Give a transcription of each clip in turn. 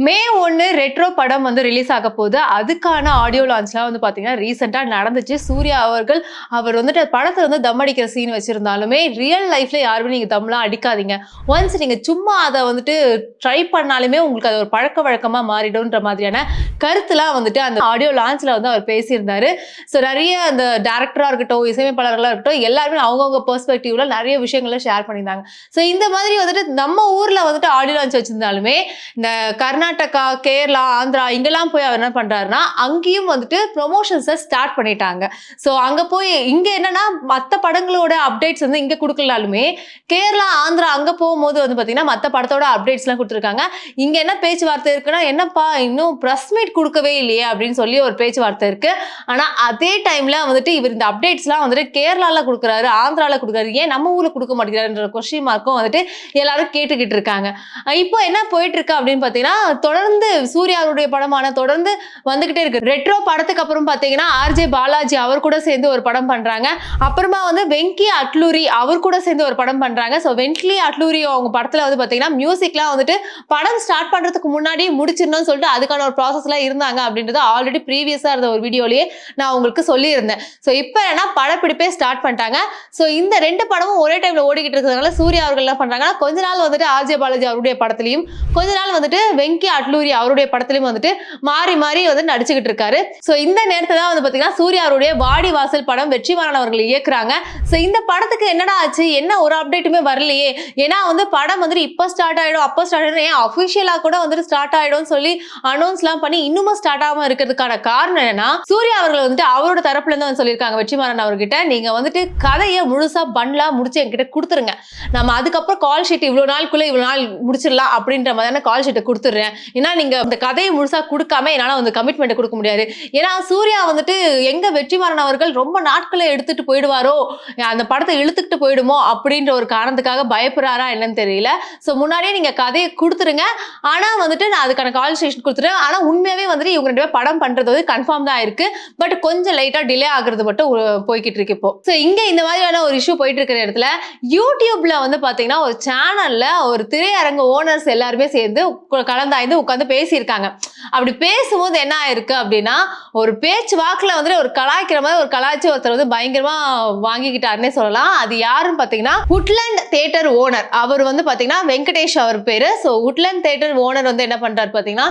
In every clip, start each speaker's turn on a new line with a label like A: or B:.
A: மே 1 retro படம் வந்து release ஆக போகுது. அதுக்கான ஆடியோ லான்ச்லாம் வந்து பார்த்தீங்கன்னா, ரீசென்ட்டா நடந்துச்சு. சூர்யா அவர்கள் அவர் வந்துட்டு படத்துல வந்து தம் அடிக்கிற சீன் வச்சிருந்தாலுமே, ரியல் லைஃப்ல யாருமே நீங்க தம்லாம் அடிக்காதீங்க. ஒன்ஸ் நீங்க சும்மா அத வந்துட்டு ட்ரை பண்ணாலுமே உங்களுக்கு அது ஒரு பழக்கவழக்கமா மாறிடும்ன்ற மாதிரியான கருத்துலாம் வந்துட்டு அந்த ஆடியோ லான்ச்ல வந்து அவர் பேசியிருந்தாரு. ஸோ நெறைய அந்த டைரக்டரா இருக்கட்டும், இசையமைப்பாளர்களா இருக்கட்டும், எல்லாருமே அவங்கவங்க பெர்ஸ்பெக்டிவ்ல நெறைய விஷயங்கள ஷேர் பண்ணியிருந்தாங்க. ஸோ இந்த மாதிரி வந்துட்டு நம்ம ஊர்ல வந்துட்டு ஆடியோ லான்ச் வச்சிருந்தாலுமே, இந்த கர்நாடகா, கேரளா, ஆந்திரா இங்கெல்லாம் போய் அவர் என்ன பண்றாருன்னா, அங்கேயும் வந்துட்டு ப்ரமோஷன்ஸ ஸ்டார்ட் பண்ணிட்டாங்க. ஸோ அங்க போய் இங்க என்னன்னா மத்த படங்களோட அப்டேட்ஸ் வந்து இங்க குடுக்கலனாலுமே, கேரளா, ஆந்திரா அங்க போகும்போது வந்து பார்த்தீங்கன்னா, மத்த படத்தோட அப்டேட்ஸ்லாம் குடுத்துருக்காங்க. இங்க என்ன பேச்சுவார்த்தை இருக்குன்னா, "என்னப்பா இன்னும் பிரஸ் மீட் குடுக்கவே இல்லையே?" அப்படின்னு சொல்லி ஒரு பேச்சுவார்த்தை இருக்கு. ஆனா அதே டைம்ல வந்துட்டு இவர் இந்த அப்டேட்ஸ்லாம் வந்துட்டு கேரளால குடுக்குறாரு, ஆந்திரால குடுக்குறாரு. ஏன் நம்ம ஊர்ல குடுக்க மாட்டேங்கிறாருன்ற கொஸ்டின் மார்க்கும் வந்துட்டு எல்லாரும் கேட்டுக்கிட்டு இருக்காங்க. இப்போ என்ன போயிட்டு இருக்கு அப்படின்னு பார்த்தீங்கன்னா, தொடர்ந்து சூர்யாவுடைய படமான தொடர்ந்து வந்துகிட்டே இருக்கு. ரெட்ரோ படத்துக்கு அப்புறம் பார்த்தீங்கன்னா, ஆர்ஜே பாலாஜி அவர் கூட சேர்ந்து ஒரு படம் பண்றாங்க. அப்புறமா வந்து வெங்கி அட்லூரி அவர் கூட சேர்ந்து ஒரு படம் பண்றாங்க. ஸோ வெங்கி அட்லூரி அவங்க படத்துல வந்து பார்த்தீங்கன்னா, மியூசிக்லாம் வந்துட்டு படம் ஸ்டார்ட் பண்றதுக்கு முன்னாடி முடிச்சிடணும்னு சொல்லிட்டு அதுக்கான ஒரு ப்ராசஸ்லாம் இருந்தாங்க அப்படின்றது ஆல்ரெடி ப்ரீவியஸா இருந்த ஒரு வீடியோலயே நான் உங்களுக்கு சொல்லியிருந்தேன். ஸோ இப்போ என்னன்னா படப்பிடிப்பே ஸ்டார்ட் பண்ணிட்டாங்க. ஸோ இந்த 2 படமும் ஒரே டைம்ல ஓடிக்கிட்டு இருக்கிறதுனால சூர்யா அவர்கள் என்ன பண்றாங்கன்னா, கொஞ்ச நாள் வந்துட்டு ஆர்ஜே பாலாஜி அவருடைய படத்திலையும், கொஞ்ச நாள் வந்துட்டு வெங்கி அட்லூரி அவருடைய படத்திலையும் வந்துட்டு மாறி மாறி வந்து நடிச்சுக்கிட்டு இருக்காரு. ஸோ இந்த நேரத்துல தான் வந்து பாத்தீங்கன்னா சூர்யா அவருடைய வாடி வாசல் படம் வெற்றிமாறன் அவர்கள் இயக்குறாங்க. ஸோ இந்த படத்துக்கு என்னடா ஆச்சு, என்ன ஒரு அப்டேட்டுமே வரலையே, ஏன்னா வந்து படம் வந்துட்டு இப்ப ஸ்டார்ட் ஆயிடும் அப்ப ஸ்டார்ட் ஆயிடும், ஏன் அபிஷியலா கூட வந்துட்டு ஸ்டார்ட் ஆயிடும் சொல்லி அனௌன்ஸ்லாம் பண்ணி இன்னுமா ஸ்டார்ட் ஆகாம இருக்கிறதுக்கான காரணம் என்னன்னா, சூர்யா அவர்கள் வந்துட்டு அவரோட தரப்புல இருந்து வந்து சொல்லியிருக்காங்க வெற்றிமாறன் அவர்கிட்ட, நீங்க வந்துட்டு கதையை முழுசா பண்லா முடிச்சு என்கிட்ட கொடுத்துருங்க, நம்ம அதுக்கப்புறம் கால் ஷீட் இவ்வளவு நாளுக்குள்ள இவ்வளவு நாள் முடிச்சிடலாம் அப்படின்ற மாதிரியான கால் ஷீட்டை கொடுத்துடுறேன். ஏன்னா நீங்க அந்த கதையை முழுசா கொடுக்காம என்னால வந்து கமிட்மெண்ட் கொடுக்க முடியாது. ஏன்னா சூர்யா வந்துட்டு எங்க வெற்றிமாறன் அவர்கள் ரொம்ப நாட்களை எடுத்துட்டு போயிடுவாரோ, அந்த படத்தை இழுத்துக்கிட்டு போயிடுமோ அப்படின்ற ஒரு காரணத்துக்காக பயப்படுறாரா என்னன்னு தெரியல. சோ முன்னாடியே நீங்க கதையை கொடுத்துருங்க, ஆனா வந்துட்டு நான் அதுக்கான கால் ஷீட் கொடுத்துறேன். ஆனா உண்மையாவே வந்துட்டு இவங்க 2 பேரும் படம் பண்றது வந்து கன்ஃபார்ம் தான் இருக்கு. பட் கொஞ்சம் லைட்டா டிலே ஆகுறது மட்டும் போய்கிட்டு இருக்கு இப்போ. சோ இங்க இந்த மாதிரியான ஒரு இஷ்யூ போயிட்டு இருக்கிற இடத்துல யூடியூப்ல வந்து பாத்தீங்கன்னா ஒரு சேனல்ல ஒரு திரையரங்க ஓனர்ஸ் எல்லாருமே சேர்ந்து கலந்தாய்ந்து உட்கார்ந்து பேசியிருக்காங்க. அப்படி பேசும்போது என்ன ஆயிருக்கு அப்படின்னா, ஒரு பேச்சு வாக்குல வந்துட்டு ஒரு கலாய்க்கிற மாதிரி ஒரு கலாய்ச்சி ஒருத்தர் வந்து பயங்கரமா வாங்கிக்கிட்டாருன்னே சொல்லலாம். அது யாருன்னு பாத்தீங்கன்னா உட்லண்ட் தியேட்டர் ஓனர். அவர் வந்து பாத்தீங்கன்னா வெங்கடேஷ் அவர் பேரு. சோ உட்லண்ட் தியேட்டர் ஓனர் வந்து என்ன பண்றாரு பாத்தீங்கன்னா,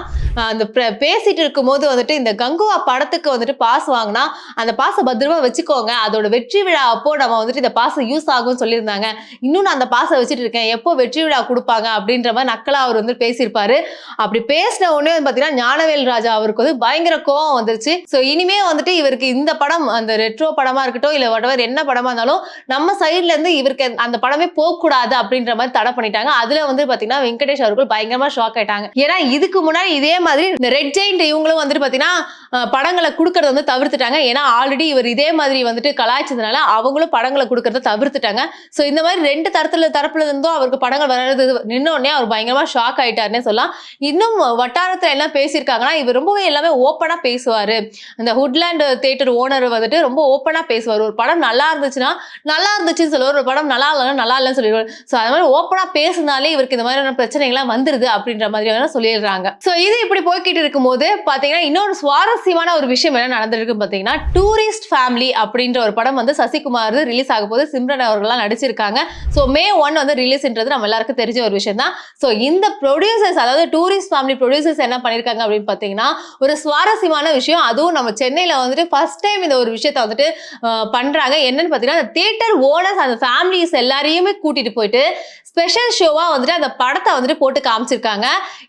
A: அந்த பேசிட்டு இருக்கும்போது வந்துட்டு இந்த கங்குவா படத்துக்கு வந்துட்டு பாஸ் வாங்கினா அந்த பாஸை பத்திரமா வச்சுக்கோங்க, அதோட வெற்றி விழா அப்போ நம்ம வந்துட்டு இந்த பாஸ் யூஸ் ஆகும்னு சொல்லியிருந்தாங்க, இன்னும் நான் அந்த பாஸை வச்சுட்டு இருக்கேன், எப்போ வெற்றி விழா கொடுப்பாங்க அப்படின்ற மாதிரி நக்கலா அவர் வந்து பேசியிருப்பாரு. அப்படி பேசின உடனே பாத்தீங்கன்னா ஞானவேல் ராஜா அவருக்கு வந்து பயங்கர கோவம் வந்துருச்சு. சோ இனிமே வந்துட்டு இவருக்கு இந்த படம் அந்த ரெட்ரோ படமா இருக்கட்டும் இல்ல whatever என்ன படமா இருந்தாலும் நம்ம சைடுல இருந்து இவருக்கு அந்த படமே போக கூடாது அப்படின்ற மாதிரி தடை பண்ணிட்டாங்க. அதுல வந்து பாத்தீங்கன்னா வெங்கடேஷ் அவர்கள் பயங்கரமா ஷாக் ஆயிட்டாங்க. ஏன்னா இதுக்கு முன்னாடி இதே மாதிரி இந்த ரெட் ஜெயிண்ட் இவங்களும் வந்துட்டு பாத்தீங்கன்னா படங்களை கொடுக்கறத வந்து தவிர்த்துட்டாங்க. ஏன்னா ஆல்ரெடி இவர் இதே மாதிரி வந்துட்டு கலாய்ச்சதுனால அவங்களும் படங்களை கொடுக்கறத தவிர்த்துட்டாங்க. சோ இந்த மாதிரி 2 தரப்புல இருந்தும் அவருக்கு படங்கள் வர்றது நின்ன உடனே அவர் பயங்கரமா ஷாக் ஆயிட்டாருன்னே சொல்லலாம். இன்னும் வட்டாரத்துல எல்லாம் பேசியிருக்காங்கன்னா, இவர் ரொம்பவே எல்லாமே ஓப்பனா பேசுவாரு. அந்த உட்லண்ட் தியேட்டர் ஓனர் வந்துட்டு ரொம்ப ஓப்பனா பேசுவார். ஒரு படம் நல்லா இருந்துச்சுன்னா நல்லா இருந்துச்சுன்னு சொல்லுவார், ஒரு படம் நல்லா இல்லைன்னா நல்லா இல்லைன்னு சொல்லிடுவார். ஸோ அது மாதிரி ஓப்பனா பேசினாலே இவருக்கு இந்த மாதிரியான பிரச்சனைகள்லாம் வந்துருது அப்படின்ற மாதிரி சொல்லிடுறாங்க. ஸோ இது இப்படி போய்கிட்டு இருக்கும்போது பாத்தீங்கன்னா இன்னொரு சுவாரஸ்யமான ஒரு விஷயம் என்ன நடந்திருக்கு பாத்தீங்கன்னா, டூரிஸ்ட் ஃபேமிலி அப்படின்ற ஒரு படம் வந்து சசிகுமார் ரிலீஸ் ஆக போது சிம்ரன் அவர்கள்லாம் நடிச்சிருக்காங்க. ஸோ மே 1 வந்து ரிலீஸ்ன்றது நம்ம எல்லாருக்கும் தெரிஞ்ச ஒரு விஷயம் தான். ஸோ இந்த ப்ரொடியூசர்ஸ் அதாவது டூரிஸ்ட் ஃபேமிலி ப்ரொடியூசர்ஸ் என்ன பண்ணிருக்காங்க அப்படின்னு பாத்தீங்கன்னா, ஒரு சுவாரஸ்யமான விஷயம், அதுவும் நம்ம சென்னையில வந்துட்டு ஃபர்ஸ்ட் டைம் இந்த ஒரு விஷயத்தை வந்துட்டு பண்றாங்க. என்னன்னு பாத்தீங்கன்னா, தியேட்டர் ஓனர்ஸ் அந்த ஃபேமிலிஸ் எல்லாரையுமே கூட்டிட்டு போயிட்டு ஸ்பெஷல் ஷோவா வந்துட்டு அந்த படத்தை வந்துட்டு போட்டு காமிச்சிருக்காங்க.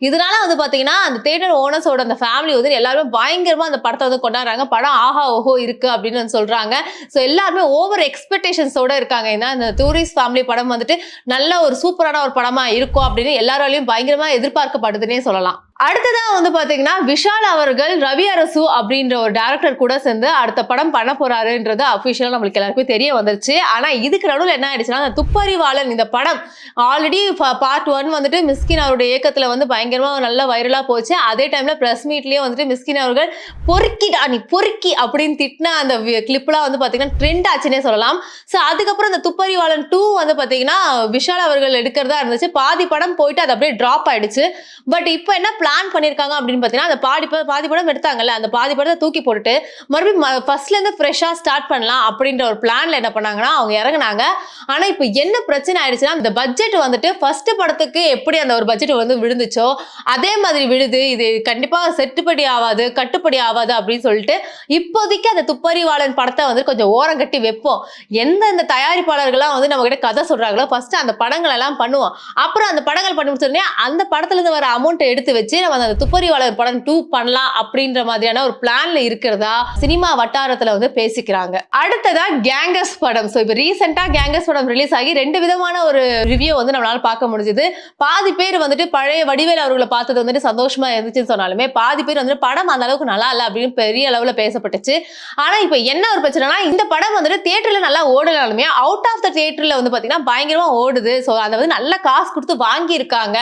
A: இதனால வந்து பாத்தீங்கன்னா அந்த தியேட்டர் ஓனர்ஸோட அந்த ஃபேமிலி வந்து எல்லாருமே பயங்கரமா அந்த படத்தை வந்து கொண்டாடுறாங்க. படம் ஆஹா ஓஹோ இருக்கு அப்படின்னு சொல்றாங்க. சோ எல்லாருமே ஓவர் எக்ஸ்பெக்டேஷன்ஸோட இருக்காங்க. ஏன்னா இந்த டூரிஸ்ட் ஃபேமிலி படம் வந்துட்டு நல்ல ஒரு சூப்பரான ஒரு படமா இருக்கும் அப்படின்னு எல்லாராலையும் பயங்கரமா எதிர்பார்க்கப்படுதுன்னே சொல்லலாம். அடுத்ததா வந்து பாத்தீங்கன்னா விஷால் அவர்கள் ரவி அரசு அப்படின்ற ஒரு டைரக்டர் கூட சேர்ந்து அடுத்த படம் பண்ண போறாருன்றது அபிஷியலா நம்மளுக்கு எல்லாருக்கும் தெரிய வந்துருச்சு. ஆனா இதுக்கு நடுவில் என்ன ஆயிடுச்சுன்னா, அந்த துப்பறிவாளன் இந்த படம் ஆல்ரெடி பார்ட் 1 வந்துட்டு மிஸ்கின் அவருடைய இயக்கத்துல வந்து பயங்கரமா நல்ல வைரலா போச்சு. அதே டைம்ல பிரஸ் மீட்லயே வந்துட்டு மிஸ்கின் அவர்கள் பொறுக்கிடா நீ பொறுக்கி அப்படின்னு திட்டின அந்த கிளிப்லாம் வந்து பாத்தீங்கன்னா ட்ரெண்ட் ஆச்சுன்னே சொல்லலாம். சோ அதுக்கப்புறம் இந்த துப்பறிவாளன் 2 வந்து பாத்தீங்கன்னா விஷால் அவர்கள் எடுக்கிறதா இருந்துச்சு. பாதி படம் போயிட்டு அது அப்படியே டிராப் ஆயிடுச்சு. பட் இப்போ என்ன பிளான் பண்ணிருக்காங்க அப்படின்னு பாத்தீங்கன்னா அந்த பாதி படம் எடுத்தாங்கல்ல, அந்த பாதி படத்தை தூக்கி போட்டுட்டு மறுபடியும் ஃபர்ஸ்ட்ல இருந்து ஃப்ரெஷ்ஷா ஸ்டார்ட் பண்ணலாம் அப்படின்ற ஒரு பிளான்ல என்ன பண்ணாங்கன்னா அவங்க இறங்குனாங்க. ஆனா இப்ப என்ன பிரச்சனை ஆயிடுச்சுன்னா, இந்த பட்ஜெட் வந்துட்டு ஃபர்ஸ்ட் படத்துக்கு எப்படி அந்த ஒரு பட்ஜெட் வந்து விழுந்துச்சோ அதே மாதிரி விழுது. இது கண்டிப்பா செட்டுப்படி ஆகாது, கட்டுப்படி ஆகாது அப்படின்னு சொல்லிட்டு இப்போதைக்கு அந்த துப்பறிவாளன் படத்தை வந்து கொஞ்சம் ஓரம் கட்டி வைப்போம். எந்தெந்த தயாரிப்பாளர்கள்லாம் வந்து நம்ம கிட்ட கதை சொல்றாங்களோ ஃபர்ஸ்ட் அந்த படங்கள் எல்லாம் பண்ணுவோம். அப்புறம் அந்த படங்கள் பண்ணி முடிச்சோடனே அந்த படத்துல இருந்து வர அமௌண்ட் எடுத்து வச்சு நம்ம அந்த துப்பறிவாளர் படம் 2 பண்ணலாம் அப்படின்ற மாதிரியான ஒரு பிளான்ல இருக்கிறதா சினிமா வட்டாரத்துல வந்து பேசிக்கிறாங்க. அடுத்ததா கேங்கஸ் படம். சோ இப்போ ரீசெண்டா கேங்கஸ் படம் ரிலீஸ் ஆகி 2 விதமான ஒரு ரிவ்யூ வந்து நம்மளால பார்க்க முடிஞ்சது. பாதி பேர் வந்துட்டு பழைய வடிவேல் அவர்களை பார்த்தது வந்துட்டு சந்தோஷமா இருந்துச்சுன்னு சொன்னாலுமே பாதி பேர் வந்துட்டு படம் அந்த அளவுக்கு நல்லா இல்ல அப்படின்னு பெரிய அளவுல பேசப்பட்டுச்சு. ஆனா இப்ப என்ன ஒரு பிரச்சனைனா இந்த படம் வந்துட்டு தியேட்டர்ல நல்லா ஓடலாலுமே அவுட் ஆஃப் த தியேட்டர்ல வந்து பாத்தீங்கன்னா பயங்கரமா ஓடுது. சோ அதை வந்து நல்ல காசு கொடுத்து வாங்கி இருக்காங்க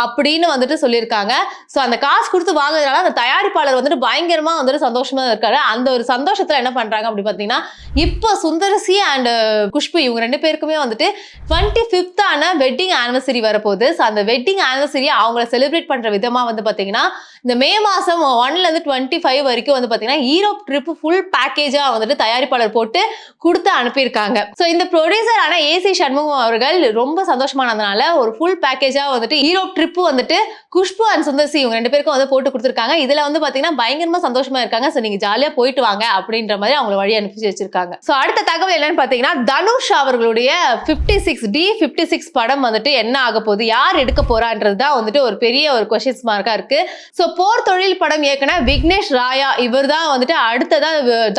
A: அப்படின்னு வந்துட்டு சொல்லியிருக்காங்க. சோ அந்த காசு கொடுத்து வாங்குறதுனால அந்த தயாரிப்பாளர் வந்துட்டு பயங்கரமா வந்துட்டு சந்தோஷமா இருக்காரு. அந்த ஒரு சந்தோஷத்துல என்ன பண்றாங்க அப்படி பாத்தீங்கன்னா இப்போ சுந்தரசி அண்ட் குஷ்பு இவங்க 2 பேருக்குமே வந்துட்டு 25th ஆன வெட்டிங் ஆனிவர்சரி வரப்போகுது. சோ அந்த வெட்டிங் ஆனிவர்சரி அவங்கள செலிப்ரேட் பண்ற விதமா வந்து பாத்தீங்கன்னா இந்த மே மாசம் 1ல இருந்து 25 வரைக்கும் வந்து பாத்தீங்கன்னா ஈரோப் ட்ரிப் ஃபுல் பேக்கேஜா வந்துட்டு தயாரிப்பாளர் போட்டு கொடுத்து அனுப்பியிருக்காங்க. சோ இந்த ப்ரொடியூசர் ஆன ஏசி சண்முகம் அவர்கள் ரொம்ப சந்தோஷமானதுனால ஒரு ஃபுல் பேக்கேஜா வந்துட்டு ஈரோப் ட்ரிப் வந்துட்டு குஷ்பு அண்ட் சுந்தர்சி இவங்க 2 பேருக்கும் வந்து போட்டு கொடுத்துருக்காங்க. இதுல வந்து பாத்தீங்கன்னா பயங்கரமா சந்தோஷமா இருக்காங்க. சோ நீங்க ஜாலியா போயிட்டு வாங்க அப்படின்ற மாதிரி அவங்களை வழி அனுப்பி வச்சிருக்காங்க. சோ அடுத்த தகவல் என்னன்னு பாத்தீங்கன்னா தனுஷ் அவர்களுடைய 56 படம் வந்துட்டு என்ன ஆக போகுது, யார் எடுக்க போறான்றதுதான் வந்துட்டு ஒரு பெரிய ஒரு கொஸ்டின் மார்க்கா இருக்கு. சோ போர் தொழில் படம் இயக்குன விக்னேஷ் ராயா இவர் தான் வந்துட்டு அடுத்ததா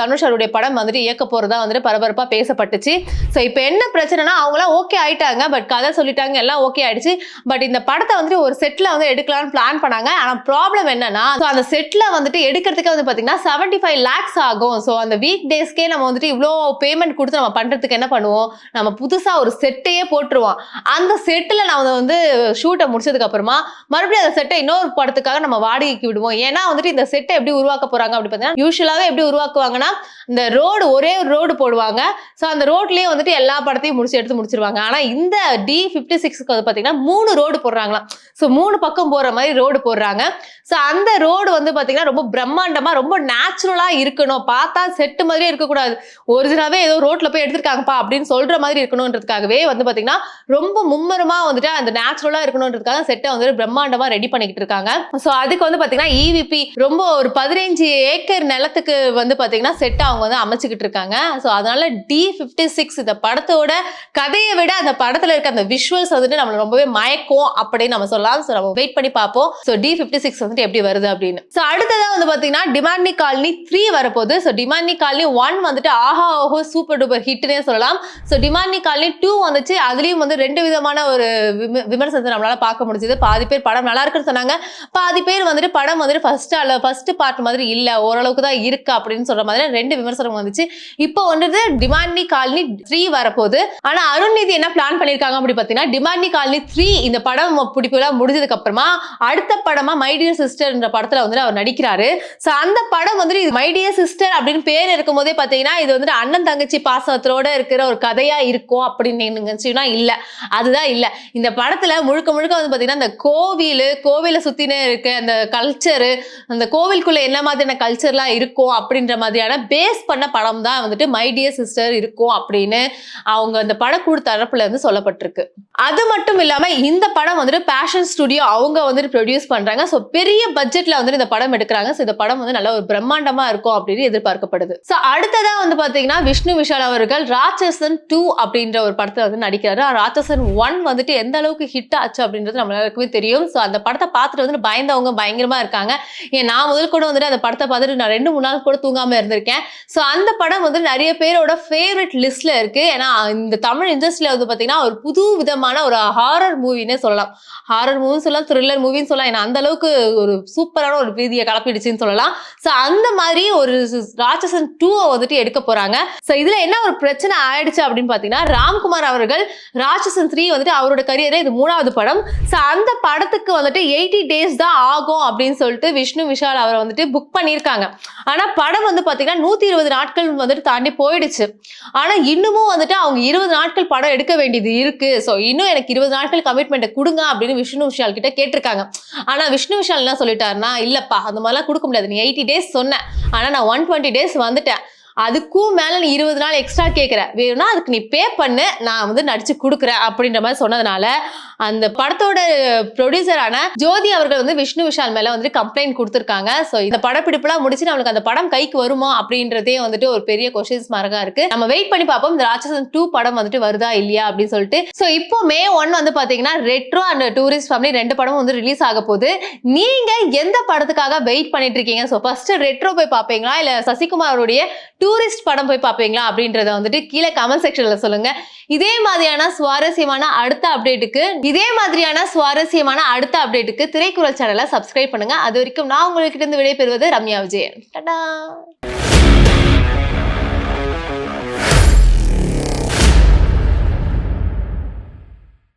A: தனுஷ் அவருடைய படம் வந்துட்டு இயக்க போறதா வந்துட்டு பரபரப்பா பேசப்பட்டுச்சு. சோ இப்போ என்ன பிரச்சனைனா அவங்களாம் ஓகே ஆயிட்டாங்க, பட் கதை சொல்லிட்டாங்க, எல்லாம் ஓகே ஆயிடுச்சு. பட் இந்த படத்தை வந்துட்டு ஒரு செட்ல வந்து எடுக்கலாம்னு பிளான் பண்ணாங்க. ஆனா ப்ராப்ளம் என்னன்னா அந்த செட்ல வந்துட்டு எடுக்கிறதுக்கு வந்து பாத்தீங்கன்னா 75 lakhs ஆகும். சோ அந்த வீக் டேஸ்க்கே நம்ம வந்துட்டு இவ்வளோ பேமெண்ட் கொடுத்து நம்ம பண்றதுக்கு என்ன பண்ணுவோம், நம்ம புதுசா ஒரு செட்டையே போட்டுருவோம். அந்த செட்ல நம்ம வந்து ஷூட்டை முடிச்சதுக்கு அப்புறமா மறுபடியும் அந்த செட்டை இன்னொரு படத்துக்காக நம்ம வாடகைக்கு விடுவோம். ஏன்னா வந்துட்டு இந்த செட்டை எப்படி உருவாக்க போறாங்க அப்படி பார்த்தீங்கன்னா யூஸ்வலாவே எப்படி உருவாக்குவாங்கன்னா இந்த ரோடு ஒரே ஒரு ரோடு போடுவாங்க. ஸோ அந்த ரோட்லயே வந்துட்டு எல்லா படத்தையும் எடுத்து முடிச்சிருவாங்க. ஆனா இந்த D56க்கு வந்து பாத்தீங்கன்னா 3 ரோடு போடுறாங்களாம். ஸோ 3 பக்கம் போற மாதிரி ரோடு போடுறாங்க. ஸோ அந்த ரோடு வந்து பாத்தீங்கன்னா ரொம்ப பிரம்மாண்டமா ரொம்ப நேச்சுரலா இருக்கணும், பார்த்தா செட்டு மாதிரியே இருக்கக்கூடாது, ஒரிஜினலாவே ஏதோ ரோட்ல போய் எடுத்திருக்காங்கப்பா அப்படின்னு சொல்ற மாதிரி இருக்கணும்ன்றதுக்காகவே வந்து பாத்தீங்கன்னா ரொம்ப மும்மரமா வந்துட்டு அந்த நேச்சுரலா இருக்கணும்ன்றதுக்காக செட்டை வந்து பிரம்மாண்டமா ரெடி பண்ணிக்கிட்டு இருக்காங்க. ஸோ அதுக்கு வந்து பாத்தீங்கன்னா EVP ரொம்ப ஒரு 15 ஏக்கர் நிலத்துக்கு வந்து பாத்தீங்கன்னா செட்டை அவங்க வந்து அமைச்சுக்கிட்டு இருக்காங்க. ஸோ அதனால D56 இந்த படத்தோட கதையை விட அந்த படத்துல இருக்க அந்த விஷுவல்ஸ் வந்துட்டு நம்ம ரொம்பவே மயக்கும் அப்படின்னு நம்ம சொல்லலாம். ஸோ நம்ம வெயிட் பண்ணி பார்ப்போம் ஸோ D56 வந்துட்டு எப்படி வருது அப்படின்னு. ஸோ அடுத்ததான் வந்து பாத்தீங்கன்னா டிமாண்டி காலனி 3 வரப்போகுது. ஸோ டிமாண்டி காலனி 1 வந்துட்டு ஆஹா ஓஹோ சூப்பர் டூப்பர் ஹிட்னே சொல்லலாம். ஸோ டிமாண்டி காலனி 2 வந்துச்சு. அதுலயும் வந்து 2 விதமான ஒரு விமர்சனத்தை நம்மளால பார்க்க முடிஞ்சது. பாதி பேர் படம் நல்லா இருக்குன்னு சொன்னாங்க, பாதி பேர் வந்துட்டு படம் வந்துட்டு ஃபர்ஸ்ட் பார்ட் மாதிரி இல்ல, ஓரளவுக்கு தான் இருக்கு அப்படின்னு சொல்ற மாதிரி 2 விமர்சனம் வந்துச்சு. இப்போ வந்துட்டு டிமாண்டி காலனி 3 வரப்போகுது. ஆனா அருண்நிதி என்ன பிளான் பண்ணிருக்காங்க அப்படி பாத்தீங்கன்னா டிமாண்டி காலனி 3 இந்த படம் பிடிப்புலாம் முடிஞ்சதுக்கு அப்புறமா அடுத்த படமா மை டியர் சிஸ்டர் என்ற படத்துல வந்துட்டு அவர் நடிக்கிறாரு. சோ அந்த படம் வந்துட்டு மை டியர் சிஸ்டர் அப்படின்னு பேர் இருக்கும் போதே பாத்தீங்கன்னா இது வந்துட்டு அண்ணன் தங்கச்சி பாசத்தோட இருக்கிற ஒரு கதையா இருக்கும் அப்படின்னு நினைச்சீங்கன்னா இல்ல, அதுதான் இல்ல. இந்த படத்துல முழுக்க வந்து பாத்தீங்கன்னா இந்த கோவில சுத்தினே இருக்க அந்த கல்ச்சரு, அந்த கோவிலுக்குள்ள என்ன மாதிரியான கல்ச்சர்லாம் இருக்கும் அப்படின்ற மாதிரியான பேஸ் பண்ண படம் தான் வந்துட்டு மை டியர் சிஸ்டர் இருக்கும் அப்படின்னு அவங்க அந்த படக்குழு தரப்புல இருந்து சொல்லப்பட்டிருக்கு. அது மட்டும் இல்லாம இந்த படம் வந்துட்டு பேஷன் ஸ்டுடியோ அவங்க வந்துட்டு ப்ரொடியூஸ் பண்றாங்க. சோ பெரிய பட்ஜெட்ல வந்துட்டு இந்த படம் எடுக்கிறாங்க. சோ இந்த படம் வந்து நல்ல ஒரு பிரம்மாண்டமா இருக்கும் அப்படின்னு எதிர்பார்க்கப்படுது. சோ அடுத்ததா வந்து பாத்தீங்கன்னா விஷ்ணு விஷால் அவர்கள் ராட்சசன் 2 அப்படின்ற ஒரு படத்துல வந்து நடிக்கிறாரு. ராட்சசன் 1 வந்துட்டு எந்த அளவுக்கு ஹிட் ஆச்சு அப்படின்றது நம்ம எல்லாருக்குமே தெரியும். சோ அந்த படத்தை பார்த்துட்டு வந்து பயந்தவங்க பயங்கரமா இருக்காங்க. ஏன் நான் முதல் கூட வந்துட்டு அந்த படத்தை பார்த்துட்டு நான் 2-3 நாள் கூட தூங்காம இருந்திருக்கேன். சோ அந்த படம் வந்து நிறைய பேரோட ஃபேவரட் லிஸ்ட்ல இருக்கு. ஏன்னா இந்த தமிழ் இண்டஸ்ட்ரியில வந்து பாத்தீங்கன்னா ஒரு புது விதமான ஒரு ஹாரர் மூவின்னு சொல்லலாம். ஹாரர் மூவின்னு சொல்லலாம், த்ரில்லர் மூவின்னு சொல்லலாம். ஏன்னா அந்த அளவுக்கு ஒரு சூப்பரான ஒரு பீதியை கலப்பிடுச்சுன்னு சொல்லலாம். சோ அந்த மாதிரி ஒரு ராட்சசன் 2 வந்துட்டு எடுக்க போறாங்க. சோ இதுல என்ன ஒரு பிரச்சனை ஆயிடுச்சு அப்படின்னு பாத்தீங்கன்னா ராம்குமார் அவர்கள் ராட்சசன் 3 வந்துட்டு அவரோட கரியரே இது 3வது படம். சோ அந்த படத்துக்கு வந்துட்டு 80 days தான் ஆகும் அப்படின்னு சொல்லிட்டு விஷ்ணு விஷால் அவரை வந்துட்டு புக் பண்ணியிருக்காங்க. ஆனா படம் வந்து பாத்தீங்கன்னா 120 நாட்கள் வந்துட்டு தாண்டி போயிடுச்சு. ஆனா இன்னமும் வந்துட்டு அவங்க 20 நாட்கள் படம் எடுக்க வேண்டியது இருக்கு. சோ இன்னும் எனக்கு 20 நாட்கள் கமிட்மெண்ட் கொடுங்க அப்படின்னு விஷ்ணு விஷால் கிட்ட கேட்டிருக்காங்க. ஆனா விஷ்ணு விஷால் என்ன சொல்லிட்டாருன்னா, இல்லப்பா அந்த மாதிரிலாம் கொடுக்க முடியாது, நீ 80 டேஸ் சொன்ன, ஆனா நான் 120 டேஸ் வந்துட்டேன், அதுக்கும் மேல நீ 20 நாள் எக்ஸ்ட்ரா கேட்கிற, வேணும்னா அதுக்கு நீ பே பண்ணு, நான் வந்து நடிச்சு கொடுக்குறேன் அப்படின்ற மாதிரி சொன்னதுனால அந்த படத்தோட ப்ரொடியூசரான ஜோதி அவர்கள் வந்து விஷ்ணு விஷால் மேல வந்து கம்ப்ளைண்ட் கொடுத்திருக்காங்க. சோ இந்த படப்பிடிப்புலாம் முடிச்சு நம்மளுக்கு அந்த படம் கைக்கு வருமா அப்படின்றதே வந்துட்டு ஒரு பெரிய கொஸ்டின்ஸ் மார்க்கா இருக்கு. நம்ம வெயிட் பண்ணி பார்ப்போம் இந்த ராட்சசன் 2 படம் வந்துட்டு வருதா இல்லையா அப்படின்னு சொல்லிட்டு. சோ இப்போ May 1 வந்து பாத்தீங்கன்னா ரெட்ரோ அண்ட் டூரிஸ்ட் ஃபேமிலி 2 படமும் வந்து ரிலீஸ் ஆக போகுது. நீங்க எந்த படத்துக்காக வெயிட் பண்ணிட்டு இருக்கீங்க? சோ ஃபர்ஸ்ட் ரெட்ரோ போய் பாப்பீங்களா இல்ல சசிகுமாரோடைய டூரிஸ்ட் படம் போய் பாப்பீங்களா அப்படின்றத வந்துட்டு கீழே கமெண்ட் செக்ஷன்ல சொல்லுங்க. இதே மாதிரியான சுவாரஸ்யமான அடுத்த அப்டேட்டுக்கு திரைக்குறள் சேனலை சப்ஸ்கிரைப் பண்ணுங்க. அது வரைக்கும் நான் உங்ககிட்ட இருந்து விடைபெறுவது ரம்யா விஜயன். டாடா.